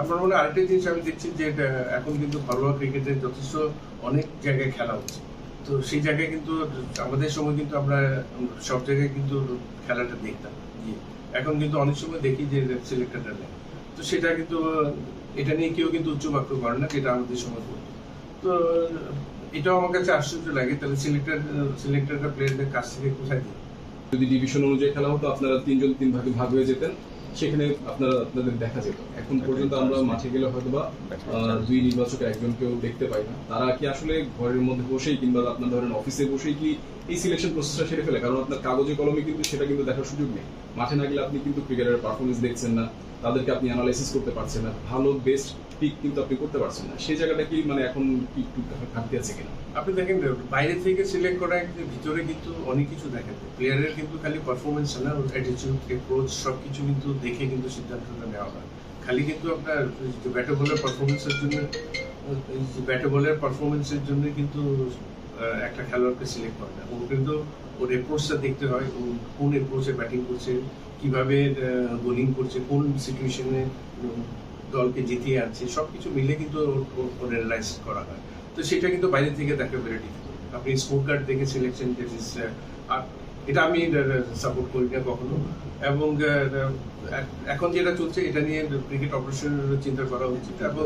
আমার মনে হয় আরেকটা জিনিস আমি দেখছি যে এখন কিন্তু ঘরোয়া ক্রিকেটের যথেষ্ট অনেক জায়গায় খেলা হচ্ছে। তো সেই জায়গায় কিন্তু আমাদের সময় কিন্তু আমরা সব জায়গায় কিন্তু খেলাটা দেখতাম গিয়ে। এখন কিন্তু অনেক সময় দেখি যে সিলেক্টরটা নেই। তো সেটা কিন্তু এটা নিয়ে কেউ কিন্তু উচ্চবাক্য করে না, যেটা আমাদের সময় করতো। তো এটাও আমার কাছে আশ্চর্য লাগে, তাহলে সিলেক্টররা প্লেয়ারদের কাছ থেকে কোথায় দিই? যদি ডিভিশন অনুযায়ী খেলা হতো, আপনারা তিনজন তিন ভাগে ভাগ হয়ে যেতেন, সেখানে আপনাদের দেখা যেত। এখন পর্যন্ত আমরা মাঠে গেলে হয়তো বা দুই নির্বাচকের একজনকেও দেখতে পাই না। তারা কি আসলে ঘরের মধ্যে বসেই কিংবা আপনার ধরেন অফিসে বসেই কি এই সিলেকশন প্রসেসটা সেরে ফেলে? কারণ আপনার কাগজে কলমে কিন্তু সেটা কিন্তু দেখার সুযোগ নেই। মাঠে না গেলে আপনি কিন্তু ক্রিকেটারের পারফরমেন্স দেখছেন না, তাদেরকে আপনি অ্যানালাইসিস করতে পারছেন না, ভালো বেস্ট পিক কিন্তু আপনি করতে পারছেন না। সেই জায়গাটা কি মানে এখন কি একটু ঘাটতি আছে কিনা? আপনি দেখেন বাইরে থেকে সিলেক্ট করা, ভিতরে কিন্তু অনেক কিছু দেখেন। প্লেয়ারের কিন্তু খালি পারফরমেন্স না, অ্যাটিটিউড, অ্যাপ্রোচ সবকিছু কিন্তু দেখে কিন্তু সিদ্ধান্তটা নেওয়া হয়। খালি কিন্তু আপনার ব্যাটে বলের পারফরমেন্সের জন্য কিন্তু একটা খেলোয়াড়কে সিলেক্ট করে না। ও কিন্তু ওর অ্যাপ্রোচটা দেখতে হয়, ও কোন অ্যাপ্রোচে ব্যাটিং করছে, কিভাবে বোলিং করছে, কোন সিচুয়েশনে দলকে জিতিয়ে আনছে, সবকিছু মিলে কিন্তু ওর অ্যানালাইজ করা হয়। তো সেটা কিন্তু বাইরে থেকে দেখা ভেরি ডিফিকাল্ট। আপনি স্কোর কার্ড দেখে সিলেকশন, এটা আমি সাপোর্ট করি না কখনো। এবং এখন যেটা চলছে এটা নিয়ে ক্রিকেট অপারেশনের চিন্তা করা উচিত। এবং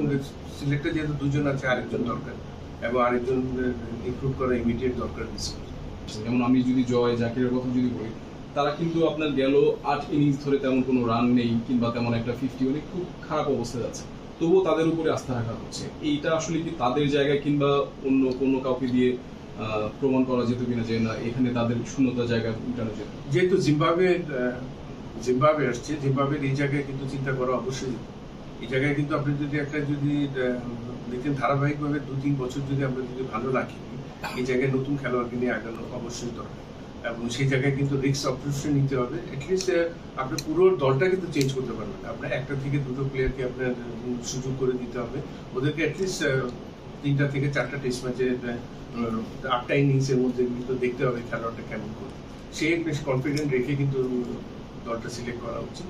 সিলেক্টর যেহেতু দুজন আছে, আরেকজন দরকার, এবং আরেকজন ইনক্লুড করা ইমিডিয়েট দরকার। যেমন আমি যদি জয় জাকিরের কথা যদি বলি, তারা কিন্তু আপনার গেল 8 ইনিংস ধরে তেমন কোনো রান নেই কিংবা তেমন একটা 50, অনেক খুব খারাপ অবস্থায় যাচ্ছে, তবুও তাদের উপরে আস্থা রাখা হচ্ছে। এইটা আসলে কি তাদের জায়গায় কিংবা অন্য কোনো কাউকে দিয়ে প্রমাণ করা যেত কিনা যে না এখানে তাদের শূন্যতা জায়গা উঠানো যেত? যেহেতু জিম্বাবুয়ে আসছে, জিম্বাবুয়ের এই জায়গায় কিন্তু চিন্তা করা অবশ্যই। এই জায়গায় কিন্তু আপনি যদি দেখেন ধারাবাহিকভাবে 2-3 বছর যদি আমরা যদি ভালো রাখি, এই জায়গায় নতুন খেলোয়াড়কে নিয়ে আগানো অবশ্যই দরকার। এবং সেই জায়গায় কিন্তু রিস্ক অবশ্যই নিতে হবে। অ্যাটলিস্ট আপনার পুরো দলটা কিন্তু চেঞ্জ করতে পারবেন। আপনার একটা থেকে দুটো প্লেয়ারকে আপনার সুযোগ করে দিতে হবে। ওদেরকে অ্যাটলিস্ট 3টা থেকে 4টা টেস্ট ম্যাচে 8টা ইনিংসের মধ্যে কিন্তু দেখতে হবে খেলোয়াড়টা কেমন করে। সে বেশ কনফিডেন্ট রেখে কিন্তু দলটা সিলেক্ট করা উচিত।